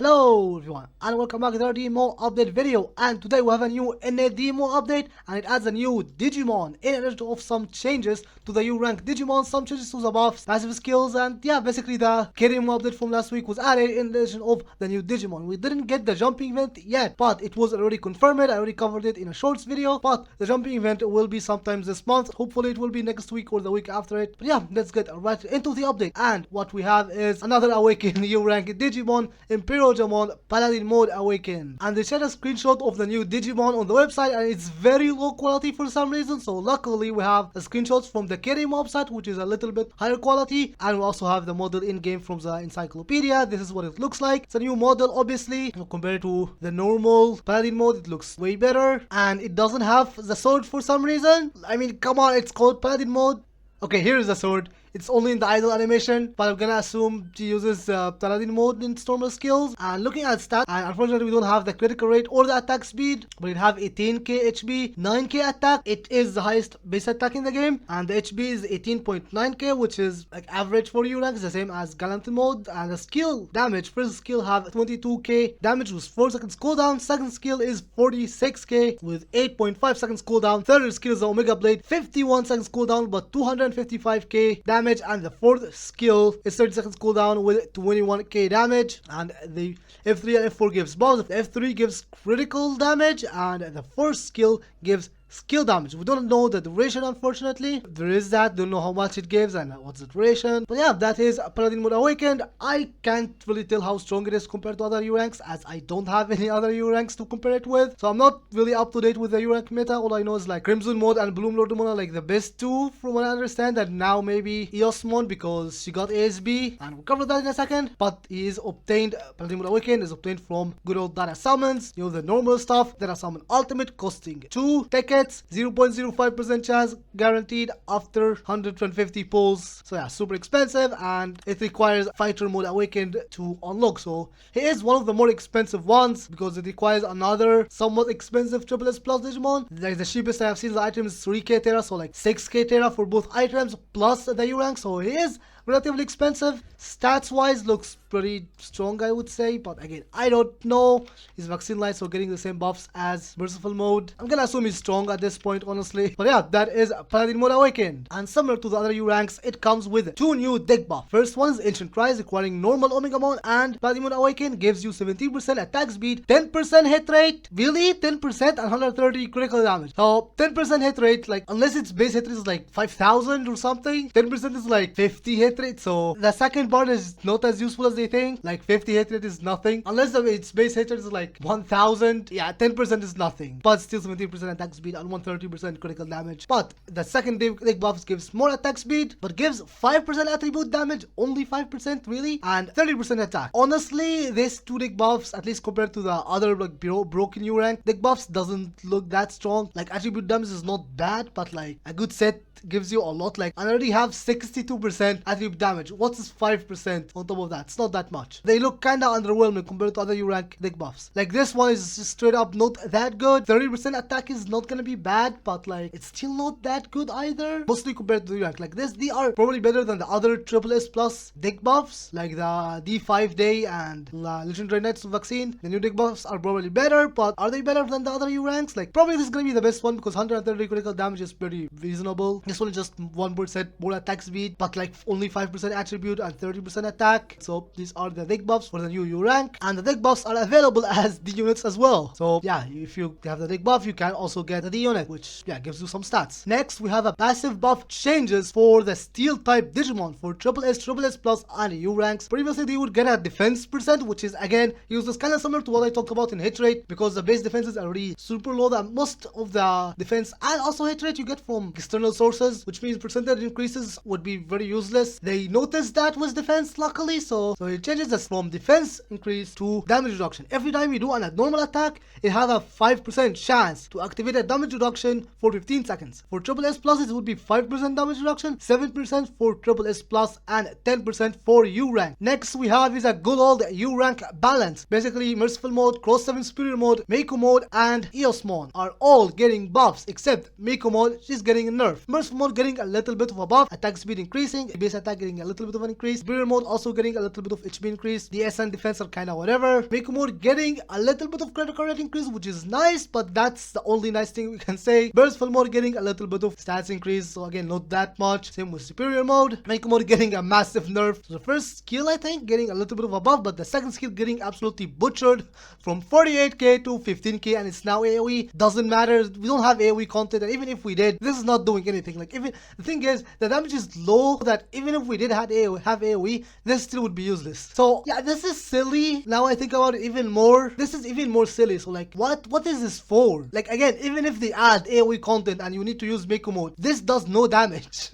Hello everyone and welcome back to our DMO update video, and today we have a new NADMO update and it adds a new Digimon in addition of some changes to the URank Digimon, some changes to the buffs, passive skills, and yeah, basically the KDMO update from last week was added in addition of the new Digimon. We didn't get the jumping event yet, but it was already confirmed. I already covered it in a shorts video, but the jumping event will be sometimes this month. Hopefully it will be next week or the week after it. But yeah, let's get right into the update, and what we have is another Awaken URank Digimon, Imperialdramon Paladin mode Awaken, and they shared a screenshot of the new Digimon on the website and it's very low quality for some reason, so luckily we have the screenshots from the KDMO website which is a little bit higher quality, and we also have the model in game from the encyclopedia. This is what it looks like. It's a new model obviously compared to the normal Paladin mode. It looks way better and it doesn't have the sword for some reason. I mean, come on, it's called Paladin mode. Okay, here is the sword. It's only in the idle animation, but I'm gonna assume she uses Paladin mode in its normal skills. And looking at stats, and unfortunately we don't have the critical rate or the attack speed, but it have 18k HP, 9k attack. It is the highest base attack in the game, and the HP is 18.9k, which is like average for URank. It's the same as Gallant mode. And the skill damage, first skill have 22k damage with 4 seconds cooldown. Second skill is 46k with 8.5 seconds cooldown. Third skill is the Omega Blade, 51 seconds cooldown but 255k damage. And the fourth skill is 30 seconds cooldown with 21k damage. And the F3 and F4 gives bombs. The F3 gives critical damage, and the fourth skill gives skill damage. We don't know the duration, unfortunately. There is that, don't know how much it gives and what's the duration. But yeah, that is Paladin mode Awakened. I can't really tell how strong it is compared to other URanks, as I don't have any other URanks to compare it with. So I'm not really up to date with the URank meta. All I know is like Crimson mode and Bloom Lordmon are like the best two from what I understand, and now maybe Eosmon because she got ASB, and we'll cover that in a second. But he is obtained, Paladin mode Awakened is obtained from good old data summons. You know, the normal stuff. Data summon ultimate costing 2 tickets, 0.05% chance guaranteed after 150 pulls. So yeah, super expensive, and it requires fighter mode Awakened to unlock. So he is one of the more expensive ones because it requires another somewhat expensive S plus Digimon. Like the cheapest I have seen the item is 3k Terra, so like 6k Terra for both items plus the URank. So he is relatively expensive. Stats wise looks pretty strong, I would say, but again, I don't know. His vaccine line, so getting the same buffs as Merciful mode. I'm gonna assume he's strong at this point, honestly. But yeah, that is Paladin mode Awakened. And similar to the other URanks, it comes with 2 new deck buffs. First one is Ancient Cries, requiring normal Omegamon, and Paladin mode Awakened gives you 17% attack speed, 10% hit rate, really 10% and 130 critical damage. So 10% hit rate, like unless its base hit rate is like 5000 or something, 10% is like 50 hit rate. So the second part is not as useful as they think. Like 50 hit rate is nothing unless its base hit rate is like 1000. Yeah, 10% is nothing, but still 17% attack speed and 130% critical damage. But the second deck buff gives more attack speed but gives 5% attribute damage, only 5% really, and 30% attack. Honestly, these 2 deck buffs, at least compared to the other like broken URank deck buffs, doesn't look that strong. Like attribute damage is not bad, but like a good set gives you a lot. Like I already have 62% attribute damage. What's 5% on top of that? It's not that much. They look kinda underwhelming compared to other URank deck buffs. Like this one is just straight up not that good. 30% attack is not gonna be bad, but like it's still not that good either, mostly compared to the URank. Like this, they are probably better than the other S plus deck buffs, like the D5 Day and the Legendary Knights vaccine. The new deck buffs are probably better, but are they better than the other URanks? Like probably this is gonna be the best one because 130 critical damage is pretty reasonable. This one is just 1% more attack speed, but like only 5% attribute and 30% attack. So these are the deck buffs for the new URank, and the deck buffs are available as D units as well. So yeah, if you have the deck buff, you can also get the D unit, which yeah gives you some stats. Next, we have a passive buff changes for the Steel type Digimon for S plus, and URanks. Previously, they would get a defense percent, which is again useless, kind of similar to what I talked about in hit rate, because the base defenses are already super low. That most of the defense and also hit rate you get from external sources, which means percentage increases would be very useless. They noticed that with defense, luckily, so it changes this from defense increase to damage reduction. Every time you do a normal attack, it has a 5% chance to activate a damage reduction for 15 seconds. For S plus, it would be 5% damage reduction, 7% for S plus, and 10% for URank. Next we have is a good old URank balance. Basically, Merciful mode, Cross 7 Superior mode, Mako mode, and Eosmon are all getting buffs except Mako mode, she's getting a nerf. Merciful Burst mode getting a little bit of a buff, attack speed increasing, base attack getting a little bit of an increase, Superior mode also getting a little bit of HP increase, DS and defense are kinda whatever. Mako mode getting a little bit of critical rate increase, which is nice, but that's the only nice thing we can say. Burstful mode getting a little bit of stats increase, so again, not that much. Same with Superior mode. Mako mode getting a massive nerf. So the first skill, I think, getting a little bit of a buff, but the second skill getting absolutely butchered from 48k to 15k, and it's now AoE. Doesn't matter, we don't have AoE content, and even if we did, this is not doing anything. Like, even the thing is, the damage is low, that even if we did have AoE, this still would be useless. So yeah, this is silly. Now I think about it even more, this is even more silly. So like, what is this for? Like, again, even if they add AoE content and you need to use Mako mode, this does no damage.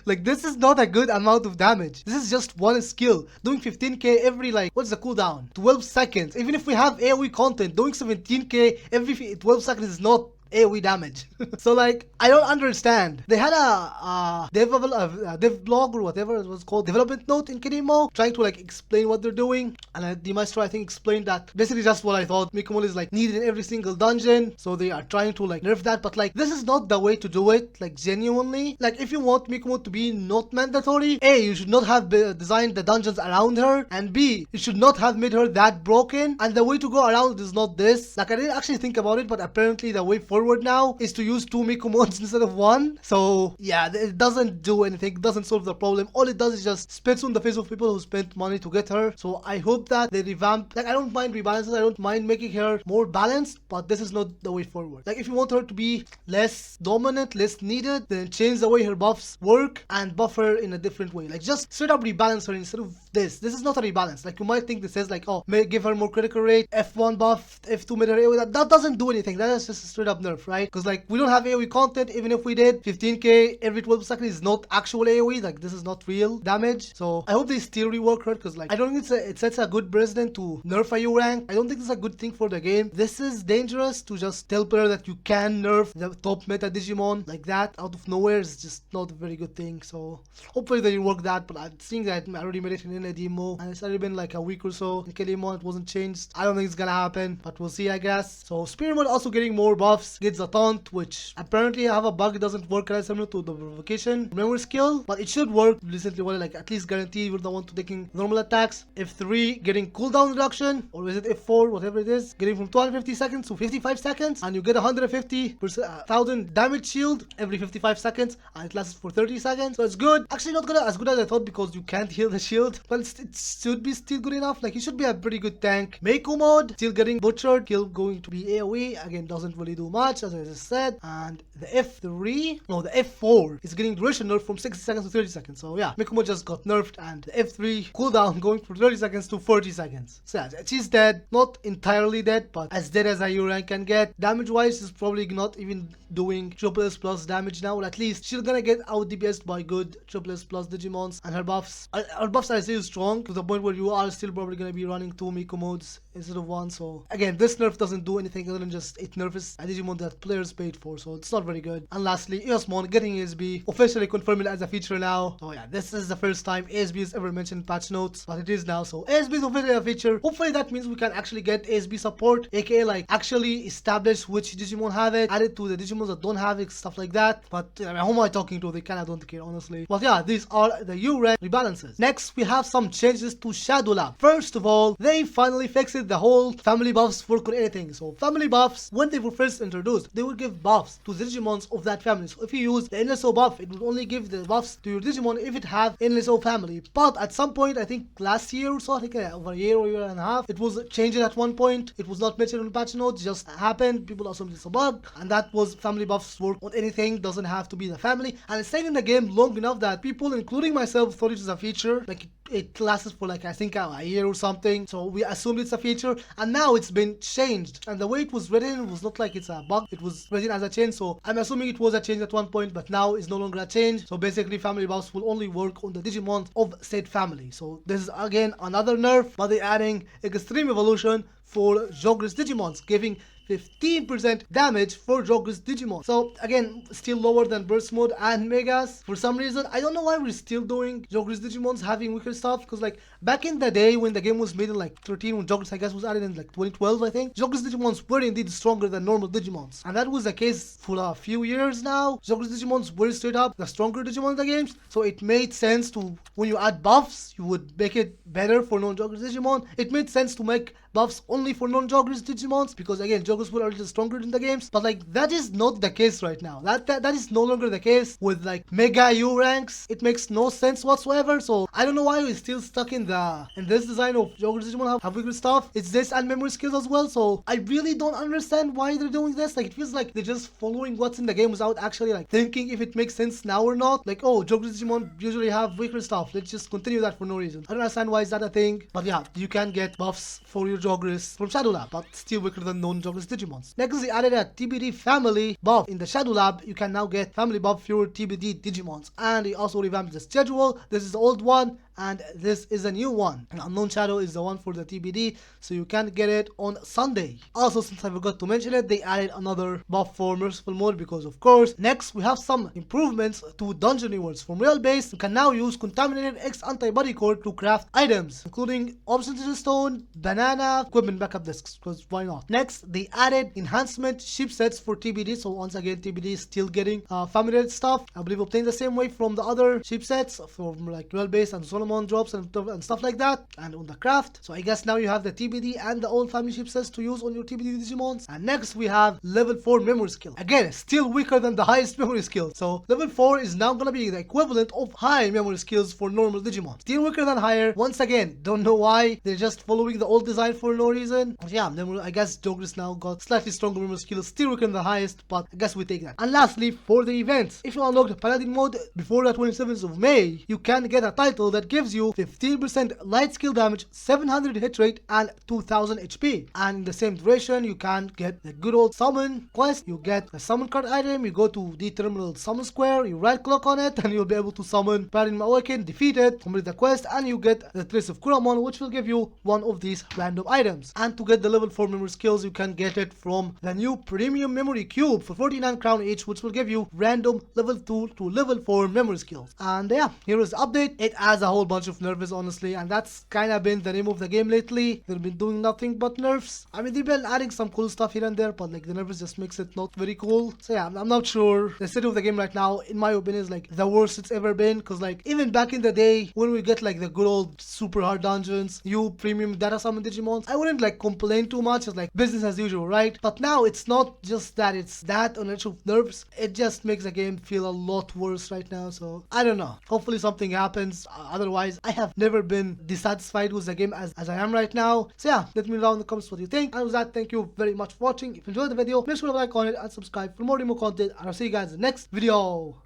Like, this is not a good amount of damage. This is just one skill doing 15k every, like, what's the cooldown? 12 seconds. Even if we have AoE content, doing 17k every 12 seconds is not AoE damage. So like, I don't understand. They had a dev blog or whatever it was called, development note in DMO, trying to like explain what they're doing, and the maestro I think explained that basically just what I thought. Mako mode is like needed in every single dungeon, so they are trying to like nerf that, but like, this is not the way to do it. Like, genuinely, like, if you want Mako mode to be not mandatory, A, you should not have designed the dungeons around her, and B, you should not have made her that broken, and the way to go around it is not this. Like, I didn't actually think about it, but apparently the way forward now is to use 2 Mako modes instead of 1. So yeah, it doesn't do anything, it doesn't solve the problem. All it does is just spits on the face of people who spent money to get her. So I hope that they revamp. Like, I don't mind rebalances, I don't mind making her more balanced, but this is not the way forward. Like, if you want her to be less dominant, less needed, then change the way her buffs work and buff her in a different way. Like, just straight up rebalance her instead of this. This is not a rebalance. Like, you might think this says like, oh, give her more critical rate, F1 buff, F2 mid her AoE. That doesn't do anything. That is just a straight up nerf, right? Because like, we don't have AoE content. Even if we did, 15k every 12 seconds is not actual AoE. Like, this is not real damage. So I hope they still rework her, because like, I don't think it sets a good precedent to nerf a URank. I don't think this is a good thing for the game. This is dangerous to just tell player that you can nerf the top meta Digimon like that out of nowhere. Is just not a very good thing. So hopefully they rework that, but I'm seeing that I already made it in NADMO, and it's already been like a week or so in Digimon. It wasn't changed. I don't think it's gonna happen, but we'll see, I guess. So Spirit mode also getting more buffs, gets a taunt, which apparently I have a bug. It doesn't work as similar to the provocation memory skill, but it should work recently. Well, like, at least guarantee you're the one to taking normal attacks. F3 getting cooldown reduction, or is it F4, whatever it is, getting from 250 seconds to 55 seconds, and you get 150,000 damage shield every 55 seconds, and it lasts for 30 seconds. So it's good. Actually, not as good as I thought, because you can't heal the shield, but it should be still good enough. Like, it should be a pretty good tank. Mako mode still getting butchered, still going to be AoE. Again, doesn't really do much, as I just said. And the F4 is getting duration nerf from 60 seconds to 30 seconds. So yeah, Mako mode just got nerfed, and the F3 cooldown going from 30 seconds to 40 seconds. So yeah, she's dead. Not entirely dead, but as dead as a URank can get. Damage wise, she's probably not even doing S plus damage now. Or at least she's gonna get out DPS by good S plus Digimons, and her buffs are still strong, to the point where you are still probably gonna be running 2 Mako modes instead of 1. So again, this nerf doesn't do anything other than just it nerfs a Digimon that players paid for, so it's not very good. And lastly, Eosmon getting ASB, officially confirmed as a feature now. So yeah, this is the first time ASB is ever mentioned in patch notes, but it is now. So ASB is officially a feature. Hopefully that means we can actually get ASB support, aka like actually establish which Digimon have it, add it to the Digimons that don't have it, stuff like that. But who am I talking to? They kinda don't care, honestly. But yeah, these are the URank rebalances. Next, we have some changes to Shadow Lab. First of all, they finally fixed the whole family buffs work on anything. So family buffs, when they were first introduced, they would give buffs to the Digimons of that family. So if you use the NSO buff, it would only give the buffs to your Digimon if it have NSO family. But at some point, I think last year or so, I think over a year or year and a half, it was changed at one point. It was not mentioned on patch notes, just happened. People assumed it's a bug, and that was family buffs work on anything, doesn't have to be the family. And it stayed in the game long enough that people, including myself, thought it was a feature. Like, it lasted for like, I think a year or something, so we assumed it's a feature, and now it's been changed. And the way it was written was not like it's a bug, it was written as a change, so I'm assuming it was a change at one point, but now it's no longer a change. So basically family buffs will only work on the Digimon of said family. So this is again another nerf, but they're adding extreme evolution for Jogris Digimons, giving 15% damage for Jogris Digimon. So again, still lower than Burst Mode and Megas. For some reason, I don't know why we're still doing Jogris Digimons having weaker stuff, because like back in the day when the game was made in like 13, when Jogris I guess was added in like 2012 I think, Jogris Digimons were indeed stronger than normal Digimons. And that was the case for a few years now. Jogris Digimons were straight up the stronger Digimon in the games, so it made sense to, when you add buffs, you would make it better for non-Jogris Digimon. It made sense to make buffs only for non-Jogris Digimons, because again, Jogris were a little stronger in the games, but like that is not the case right now. That is no longer the case with like Mega U ranks. It makes no sense whatsoever, so I don't know why we're still stuck in this design of Jogris Digimon have weaker stuff. It's this and memory skills as well, so I really don't understand why they're doing this. Like it feels like they're just following what's in the game without actually like thinking if it makes sense now or not. Like, oh, Jogris Digimon usually have weaker stuff, let's just continue that for no reason. I don't understand why is that a thing, but yeah, you can get buffs for your Jogris from Shadow Lab, but still weaker than non-Jogris Digimons. Next, they added a TBD family buff. In the Shadow Lab, you can now get family buff for your TBD Digimons, and they also revamped the schedule. This is the old one, and this is a new one. And Unknown Shadow is the one for the TBD, so you can get it on Sunday. Also, since I forgot to mention it, they added another buff for Merciful Mode, because of course. Next, we have some improvements to Dungeon Rewards. From Real Base, you can now use Contaminated X Antibody Core to craft items, including Obsidian Stone, Banana, Equipment Backup Discs, because why not? Next, they added enhancement ship sets for TBD, so once again, TBD is still getting family stuff. I believe obtained the same way from the other ship sets, from like Real Base and Solomon drops and stuff like that, and on the craft. So I guess now you have the TBD and the old family chipsets to use on your TBD Digimons. And next we have level 4 memory skill. Again, still weaker than the highest memory skill. So level 4 is now gonna be the equivalent of high memory skills for normal Digimon. Still weaker than higher. Once again, don't know why. They're just following the old design for no reason. But yeah, I guess Jogris now got slightly stronger memory skills, still weaker than the highest, but I guess we take that. And lastly, for the events, if you unlock the Paladin mode before the 27th of May, you can get a title that gives you 15% light skill damage, 700 hit rate, and 2000 HP. And in the same duration, you can get the good old summon quest. You get the summon card item, you go to the terminal summon square, you right click on it, and you'll be able to summon Paladin Awaken, defeat it, complete the quest, and you get the Trace of Kuramon, which will give you one of these random items. And to get the level 4 memory skills, you can get it from the new Premium Memory Cube for 49 crown each, which will give you random level 2 to level 4 memory skills. And yeah, here is the update. It adds a whole bunch of nerfs, honestly, and that's kind of been the name of the game lately. They've been doing nothing but nerfs. I mean, they've been adding some cool stuff here and there, but like the nerfs just makes it not very cool. So yeah, I'm not sure. The state of the game right now, in my opinion, is like the worst it's ever been, because like even back in the day when we get like the good old super hard dungeons, new premium data summon Digimons, I wouldn't like complain too much. It's like business as usual, right? But now it's not just that, it's that on its of nerfs. It just makes the game feel a lot worse right now. So I don't know. Hopefully something happens. Otherwise, I have never been dissatisfied with the game as I am right now. So yeah, let me know in the comments what you think. And with that, thank you very much for watching. If you enjoyed the video, make sure to like on it and subscribe for more demo content. And I'll see you guys in the next video.